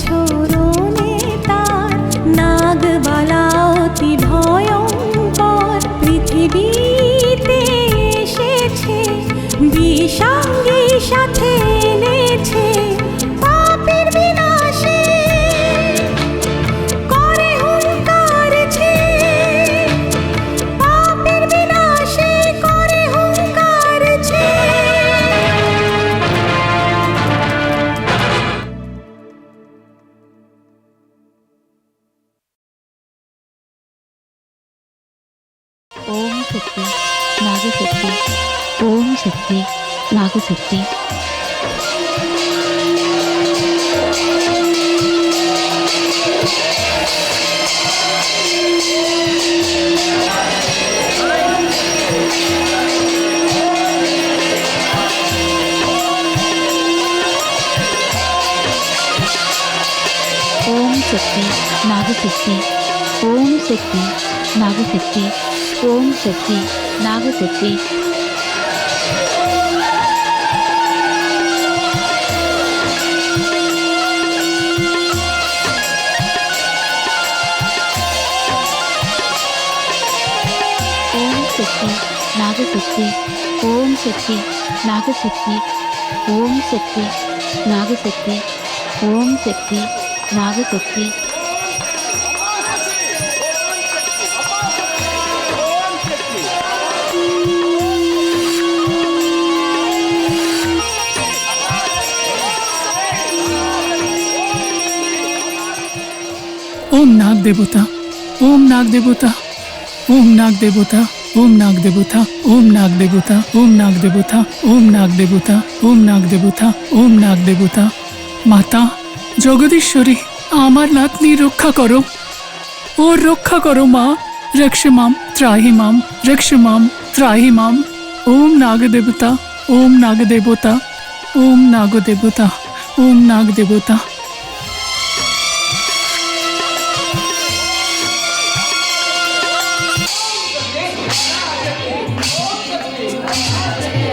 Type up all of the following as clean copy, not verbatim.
ছোড়নে তার নাগবালা অতি ভয়ঙ্কর পৃথিবীতে এসেছে বিষাঙ্গী সাথে এনেছে পাপের বিনাশে করে হুঙ্কার ছে পাপের বিনাশে করে হুঙ্কার ছে। ओम शक्ति नाग शक्ति ओम शक्ति नाग शक्ति ओम शक्ति नाग शक्ति ओम शक्ति नाग शक्ति ओम शक्ति नाग शक्ति ओम शक्ति नाग शक्ति ओम शक्ति नाग शक्ति ओम शक्ति नाग शक्ति ओम शक्ति नाग शक्ति ओम नाग देवता ओम नाग देवता ओम नाग देवता ओम नाग देवता ओम नाग देवता ओम नाग देवता ओम नाग देवता ओम नाग देवता ओम नाग देवता माता जगदीश्वरी आमार नातनी रक्षा करो और रक्षा करो माँ रक्ष माम त्राहि माम रक्ष माम त्राहि माम ओम नाग देवता ओम नाग देवता ओम नाग देवता ओम नाग देवता।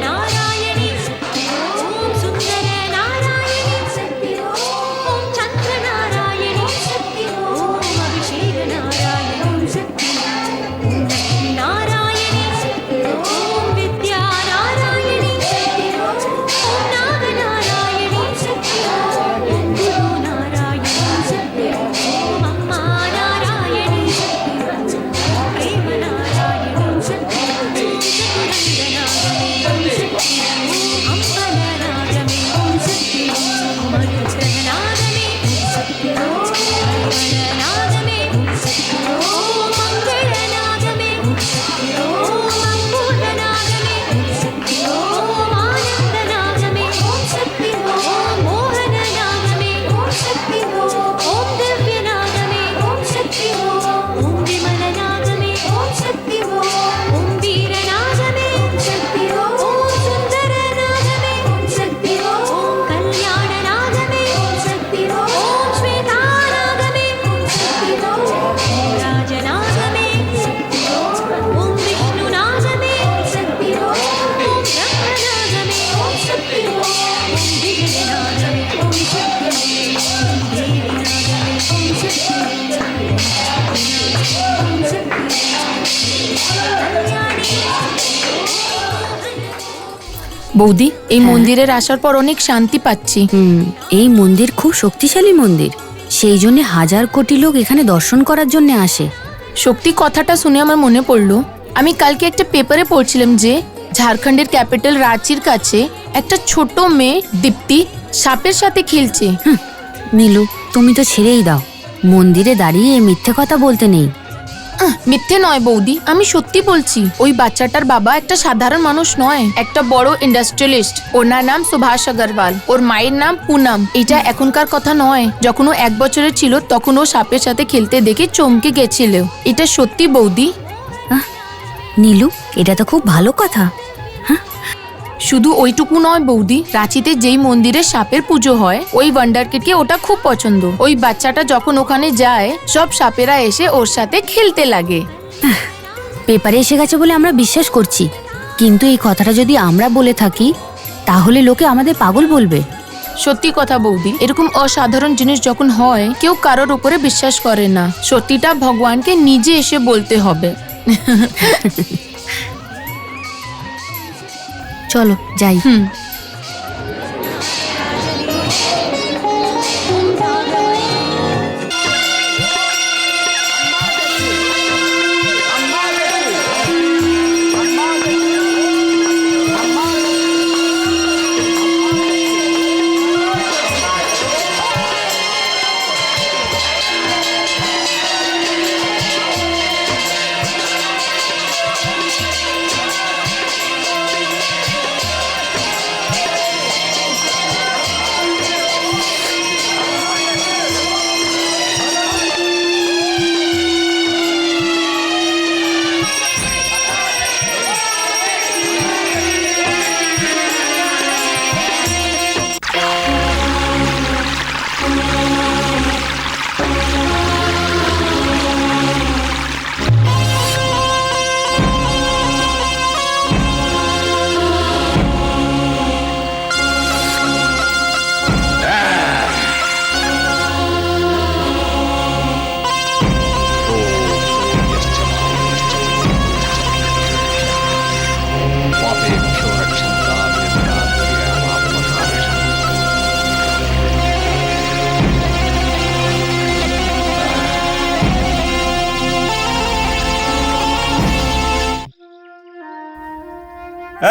नारायणी ओम सुंदर नारायणी शक्ति ओम चंद्र नारायणी शक्ति ओम अभिषेक नारायणी शक्ति ओम लक्ष्मी नारायणी शक्ति ओम विद्या नारायणी शक्ति ओम नाग नारायणी शक्ति ओम गुरु नारायणी शक्ति ओम अम्मा नारायणी शक्ति प्रेम नारायणी शक्ति বৌদি এই মন্দিরের আসার পর অনেক শান্তি পাচ্ছি। এই মন্দির খুব শক্তিশালী মন্দির, সেই জন্য হাজার কোটি লোক এখানে দর্শন করার জন্য আসে। শক্তি কথাটা শুনে আমার মনে পড়লো, আমি কালকে একটা পেপারে পড়ছিলাম যে ঝাড়খণ্ডের ক্যাপিটাল রাঁচির কাছে একটা ছোট মেয়ে দীপ্তি সাপের সাথে খেলছে। নীলু, তুমি তো ছেড়েই দাও, মন্দিরে দাঁড়িয়ে এই মিথ্যে কথা বলতে নেই। মিথ্যে নয় বৌদি, আমি সত্যি বলছি। ওই বাচ্চাটার বাবা একটা সাধারণ মানুষ নয়, একটা বড় ইন্ডাস্ট্রিয়ালিস্ট। ওনার নাম সুভাষ আগরওয়াল, ওর মায়ের নাম পুনম। এটা এখনকার কথা নয়, যখন ও 1 বছরের ছিল তখন ও সাপের সাথে খেলতে দেখে চমকে গেছিল। এটা সত্যি বৌদি। নীলু, এটা তো খুব ভালো কথা। শুধু ওইটুকু নয় বৌদি, রাঁচিতে যেই মন্দিরে সাপের পুজো হয় ওই ওয়ান্ডার কিডকে ওটা খুব পছন্দ। ওই বাচ্চাটা যখন ওখানে যায় সব সাপেরা এসে ওর সাথে খেলতে লাগে। পেপারে এসে গেছে বলে আমরা বিশ্বাস করছি, কিন্তু এই কথাটা যদি আমরা বলে থাকি তাহলে লোকে আমাদের পাগল বলবে। সত্যি কথা বৌদি, এরকম অসাধারণ জিনিস যখন হয় কেউ কারোর উপরে বিশ্বাস করে না। সত্যিটা ভগবানকে নিজে এসে বলতে হবে। চলো যাই।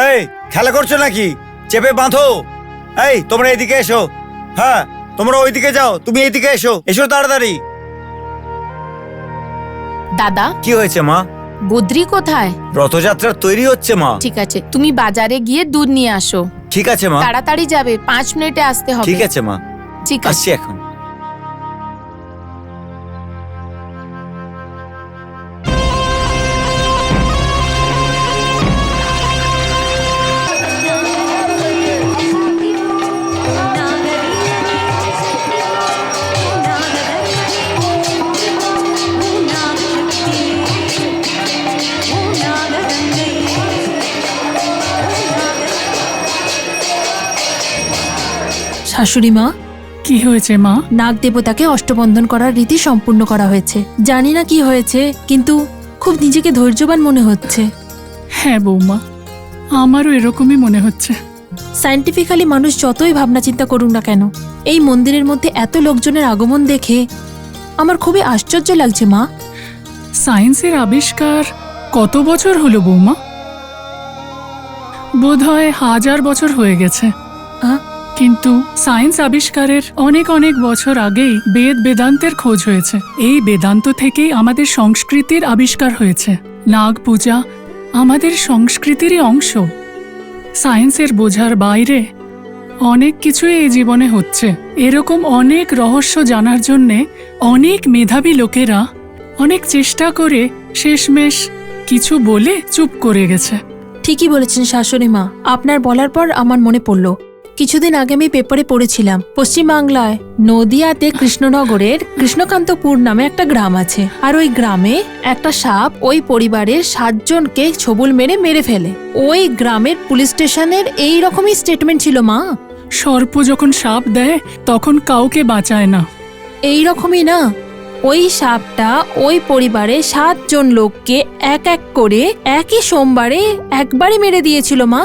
এই খেলা করছো নাকি? চেপে বাঁধো। এই তোমরা এদিকে এসো। হ্যাঁ তোমরা ওইদিকে যাও, তুমি এইদিকে এসো, এসো তাড়াতাড়ি। দাদা, কি হয়েছে মা? বদ্রি কোথায়? রথযাত্রার তৈরি হচ্ছে মা। ঠিক আছে, তুমি বাজারে গিয়ে দুধ নিয়ে আসো। ঠিক আছে মা। তাড়াতাড়ি যাবে, 5 মিনিটে আসতে হবে। ঠিক আছে মা, ঠিক আছে। আসছি এখন। শাশুড়ি মা, কি হয়েছে মা? নাগ দেবতাকে অষ্টবন্ধন করার রীতি সম্পূর্ণ করা হয়েছে। জানি না কি হয়েছে, কিন্তু খুব নিজেকে ধৈর্যবান মনে হচ্ছে। হ্যাঁ বৌমা, আমারও এরকমই মনে হচ্ছে। সায়েন্টিফিক্যালি মানুষ যতই ভাবনা চিন্তা করুক না কেন, এই মন্দিরের মধ্যে এত লোকজনের আগমন দেখে আমার খুবই আশ্চর্য লাগছে মা। সায়েন্সের আবিষ্কার কত বছর হলো বৌমা? বোধহয় 1000 বছর হয়ে গেছে। কিন্তু সায়েন্স আবিষ্কারের অনেক অনেক বছর আগেই বেদান্তের খোঁজ হয়েছে। এই বেদান্ত থেকেই আমাদের সংস্কৃতির আবিষ্কার হয়েছে। নাগ পূজা আমাদের সংস্কৃতিরই অংশ। সায়েন্সের বোঝার বাইরে অনেক কিছুই এই জীবনে হচ্ছে। এরকম অনেক রহস্য জানার জন্যে অনেক মেধাবী লোকেরা অনেক চেষ্টা করে শেষমেশ কিছু বলে চুপ করে গেছে। ঠিকই বলেছেন শাশুড়ি মা। আপনার বলার পর আমার মনে পড়ল, কিছুদিন আগে আমি পেপারে পড়েছিলাম পশ্চিমবাংলায় নদিয়াতে কৃষ্ণনগরের কৃষ্ণকান্তপুর নামে একটা গ্রাম আছে। আর ওই গ্রামে একটা সাপ ওই পরিবারের 7 জনকে ছবল মেরে ফেলে। ওই গ্রামের পুলিশ স্টেশনের এই রকমই স্টেটমেন্ট ছিল মা। সর্প যখন সাপ দেয় তখন কাউকে বাঁচায় না। এই রকমই না, ওই সাপটা ওই পরিবারে 7 জন লোককে এক এক করে একই সোমবারে একবারই মেরে দিয়েছিল মা।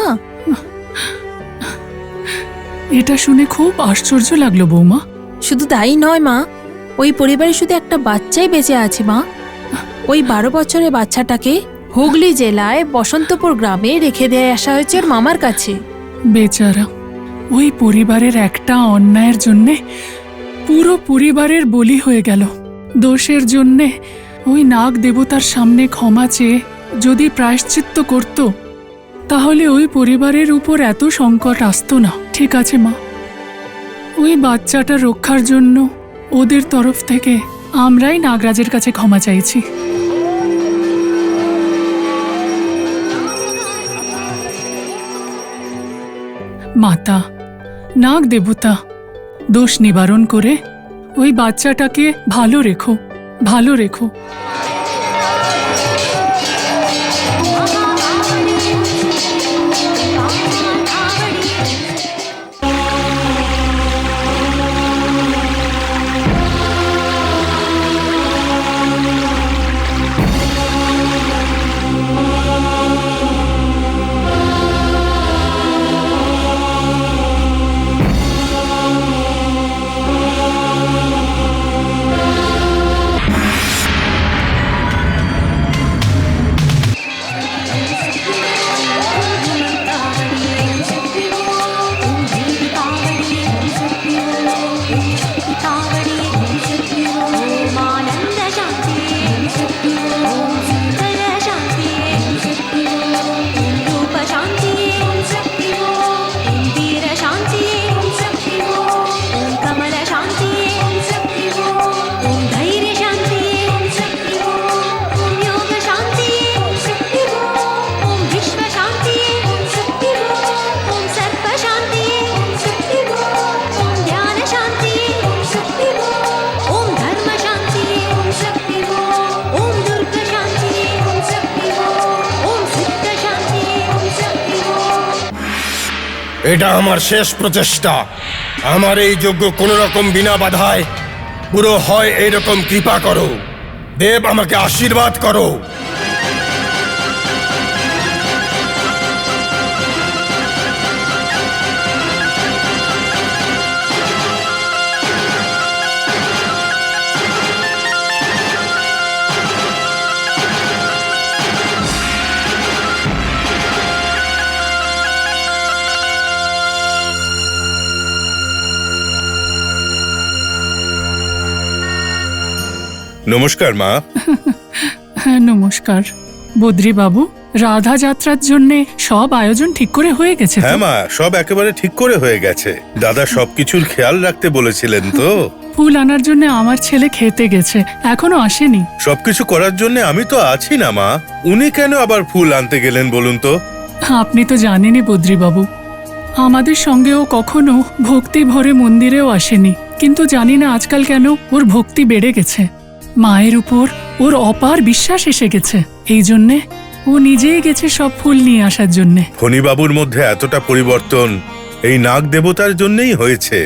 এটা শুনে খুব আশ্চর্য লাগলো বৌমা। শুধু তাই নয় মা, ওই পরিবারে শুধু একটা বাচ্চাই বেঁচে আছে মা। ওই 12 বছরের বাচ্চাটাকে হুগলি জেলায় বসন্তপুর গ্রামে রেখে দিয়ে আসা হয়েছে ওর মামার কাছে। বেচারা, ওই পরিবারের একটা অন্যায়ের জন্যে পুরো পরিবারের বলি হয়ে গেল। দোষের জন্যে ওই নাগ দেবতার সামনে ক্ষমা চেয়ে যদি প্রায়শ্চিত্ত করত, তাহলে ওই পরিবারের উপর এত সংকট আসতো না। ঠিক আছে মা, ওই বাচ্চাটা রক্ষার জন্য ওদের তরফ থেকে আমরাই নাগরাজের কাছে ক্ষমা চাইছি। মাতা নাগ দেবতা, দোষ নিবারণ করে ওই বাচ্চাটাকে ভালো রেখো, ভালো রেখো। सावरी ओम आनंद शांति ओम सुंदर शांति ओम रूप शांति ओम वीर शांति ओम कमल शांति ओम धैर्य शांति ओम योग शांति ओम विश्व शांति ओम सर्प शांति ओम ध्यान शांति ओम धर्म शांति ओम दुर्ग शांति ओम सिद्ध शांति এটা আমার শেষ প্রচেষ্টা। আমার এই যজ্ঞ কোনো রকম বিনা বাধায় পুরো হয় এইরকম কৃপা করো দেব, আমাকে আশীর্বাদ করো। নমস্কার মা। হ্যাঁ নমস্কার। বদ্রী বাবু, রাধা যাত্রার জন্য সব আয়োজন ঠিক করে হয়ে গেছে তো? হ্যাঁ মা, সব একেবারে ঠিক করে হয়ে গেছে। দাদা সবকিছুর খেয়াল রাখতে বলেছিলেন তো। ফুল আনার জন্য আমার ছেলে খেতে গেছে, এখনো আসেনি। সবকিছু করার জন্য আমি তো আছি না মা, উনি কেন আবার ফুল আনতে গেলেন বলুন তো? আপনি তো জানেনই বদ্রী বাবু, আমাদের সঙ্গেও কখনো ভক্তি ভরে মন্দিরেও আসেনি, কিন্তু জানি না আজকাল কেন ওর ভক্তি বেড়ে গেছে। মায়ের উপর ওর অপার বিশ্বাস এসে গেছে, এই জন্যে ও নিজেই গেছে সব ফুল নিয়ে আসার জন্যে। ফণীবাবুর মধ্যে এতটা পরিবর্তন এই নাগ দেবতার জন্যই হয়েছে।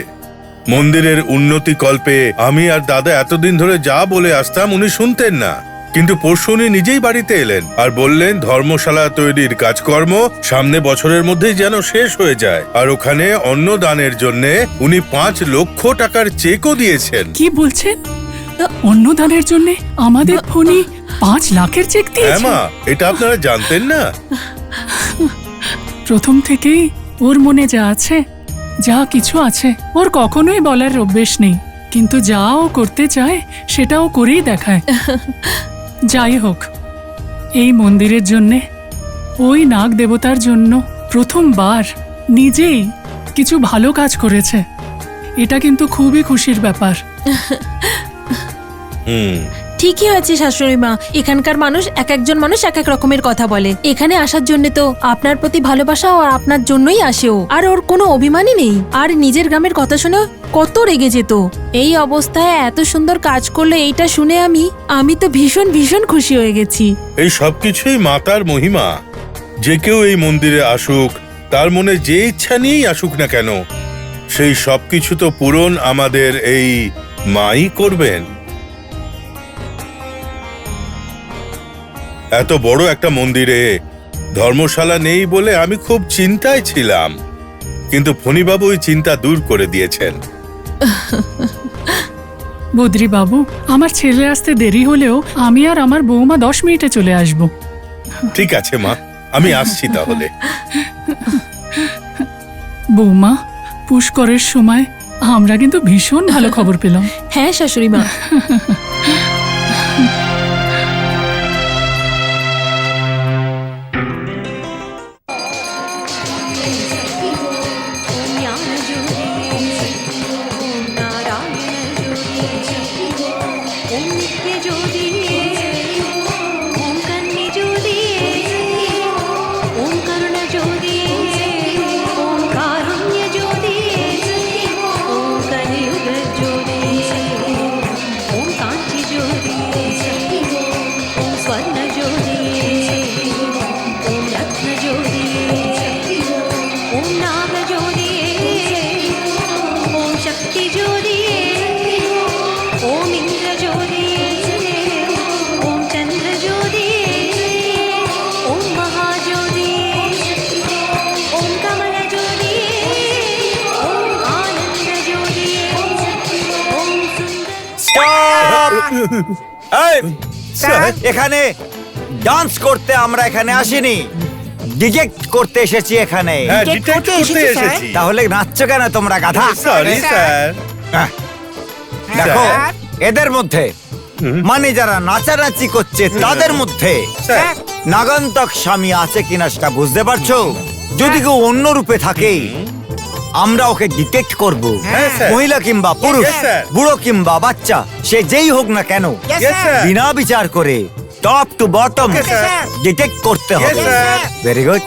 মন্দিরের উন্নতি কল্পে আমি আর দাদা এতদিন ধরে যা বলে আসতাম উনি শুনতেন না, কিন্তু পরশু উনি নিজেই বাড়িতে এলেন আর বললেন ধর্মশালা তৈরির কাজকর্ম সামনে বছরের মধ্যেই যেন শেষ হয়ে যায়, আর ওখানে অন্নদানের জন্য উনি 5 লক্ষ টাকার চেকও দিয়েছেন। কি বলছেন? অন্নদানের জন্য আমাদের ফণী 5 লাখের চেক হ্যাঁ দিয়েছে? মা, এটা আপনারা জানতেন না? প্রথম থেকেই ওর মনে যা আছে, যা কিছু আছে, ওর কখনোই বলার অভ্যেস নেই, কিন্তু যা ও করতে চায় সেটাও করেই দেখায়। যাই হোক, এই মন্দিরের জন্যে, ওই নাগ দেবতার জন্য প্রথমবার নিজেই কিছু ভালো কাজ করেছে। এটা কিন্তু খুবই খুশির ব্যাপার। ঠিকই হয়েছে শাশুড়ি মা, এখানকার মানুষ একজন মানুষ এক এক রকমের কথা বলে। এখানে আসার জন্য তো আপনার প্রতি ভালোবাসা আর আপনার জন্যই আসে ও, আর ওর কোনো অভিমানই নেই। আর নিজের গ্রামের কথা শুনে কত রেগে যেত। এই অবস্থায় এত সুন্দর কাজ করলে এইটা শুনে আমি তো ভীষণ ভীষণ খুশি হয়ে গেছি। এই সবকিছুই মাতার মহিমা। যে কেউ এই মন্দিরে আসুক, তার মনে যে ইচ্ছা নিয়েই আসুক না কেন, সেই সবকিছু তো পূরণ আমাদের এই মাই করবেন। এত বড় একটা মন্দিরে ধর্মশালা নেই বলে আমি খুব চিন্তায় ছিলাম, কিন্তু ফণীবাবু ওই চিন্তা দূর করে দিয়েছেন। বদ্রী বাবু, আমার ছেলে আসতে দেরি হলেও আমি আর আমার বৌমা 10 মিনিটে চলে আসব। ঠিক আছে মা, আমি আসছি তাহলে। বৌমা, পুষ্করের সময় আমরা কিন্তু ভীষণ ভালো খবর পেলাম। হ্যাঁ শাশুড়ি মা। এখানে ডান্স করতে আমরা এখানে আসিনি, ডিজেক্ট করতে এসেছি এখানে। হ্যাঁ, ডিটেক্ট করতে এসেছি। তাহলে নাচছো কেন তোমরা গাধা? Sorry sir. দেখো স্যার। এদের মধ্যে মানে যারা নাচানাচি করছে তাদের মধ্যে স্যার। নাগান্তক স্বামী আছে কিনা সেটা বুঝতে পারছো? যদি কেউ অন্য রূপে থাকে আমরা ওকে ডিটেক্ট করব। হ্যাঁ, স্যার। মহিলা কিংবা পুরুষ, Yes, স্যার। বুড়ো কিংবা বাচ্চা, সে যেই হোক না কেন Yes, স্যার। বিনা বিচার করে top to bottom Okay, sir. Detect করতে Yes, হবে। Sir. Very good.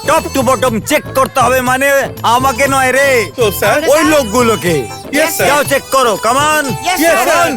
Top to bottom check করতে হবে মানে আমাকে নয় রে, তো স্যার। ওই লোকগুলোকে। Yes, sir. যাও চেক করো, কামান। Yes, sir.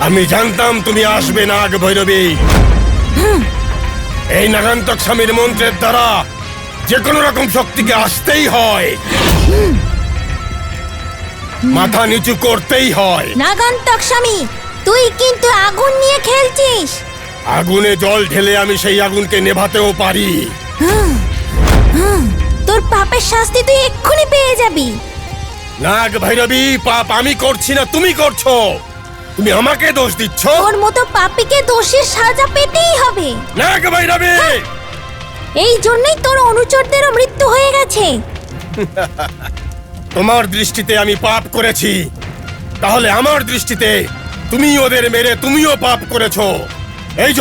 আমি জানতাম তুমি আসবে নাগ ভৈরবী। এই নাগান্তক স্বামীর মন্ত্রের দ্বারা যে কোনো রকম শক্তিকে আসতেই হয়, মাথা নিচু করতেই হয়। নাগান্তক স্বামী, তুই কিন্তু আগুন নিয়ে খেলছিস। আগুনে জল ঢেলে আমি সেই আগুনকে নেভাতেও পারি। তোর পাপের শাস্তি তুই এক্ষুনি পেয়ে যাবি। নাগ ভৈরবী, পাপ আমি করছি না, তুমি করছো। তুমি আমাকে দোষ দিচ্ছ। তোর মতো পাপীকে দোষের সাজা পেতেই হবে। নাগ ভৈরবী, এই জন্যই তোর অনুচরদেরও মৃত্যু হয়ে গেছে। তোমার দৃষ্টিতে আমি পাপ করেছি, তাহলে আমার দৃষ্টিতে তুমি ওদের মেরে তুমিও পাপ করেছো। এই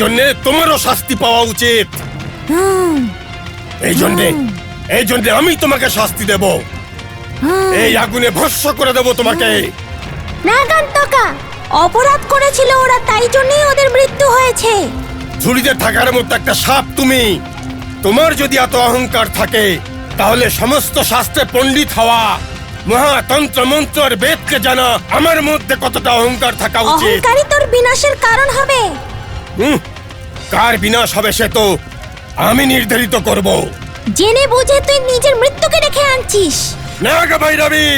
জন্যে তোমারও শাস্তি পাওয়া উচিত। এই জন্যে আমি তোমাকে শাস্তি দেব। এই আগুনে ভস্ম করে দেব তোমাকে। নাগান্তকা, অপরাধ করেছিল ওরা, তাই জন্যই ওদের মৃত্যু হয়েছে। ঝুড়িতে থাকার মতো একটা সাপ তুমি। তোমার যদি এত অহংকার থাকে তাহলে সমস্ত শাস্ত্রে পণ্ডিত হওয়া, মহাতন্ত্র মন্ত্র আর বেদকে জানা আমার মধ্যে কতটা অহংকার থাকা উচিত। অহংকারই তোর বিনাশের কারণ হবে। কার বিনাশ হবে সে তো আমি নির্ধারিত করব। জেনে বুঝে তুই নিজের মৃত্যুকে ডেকে আনছিস। নাগ ভৈরবী,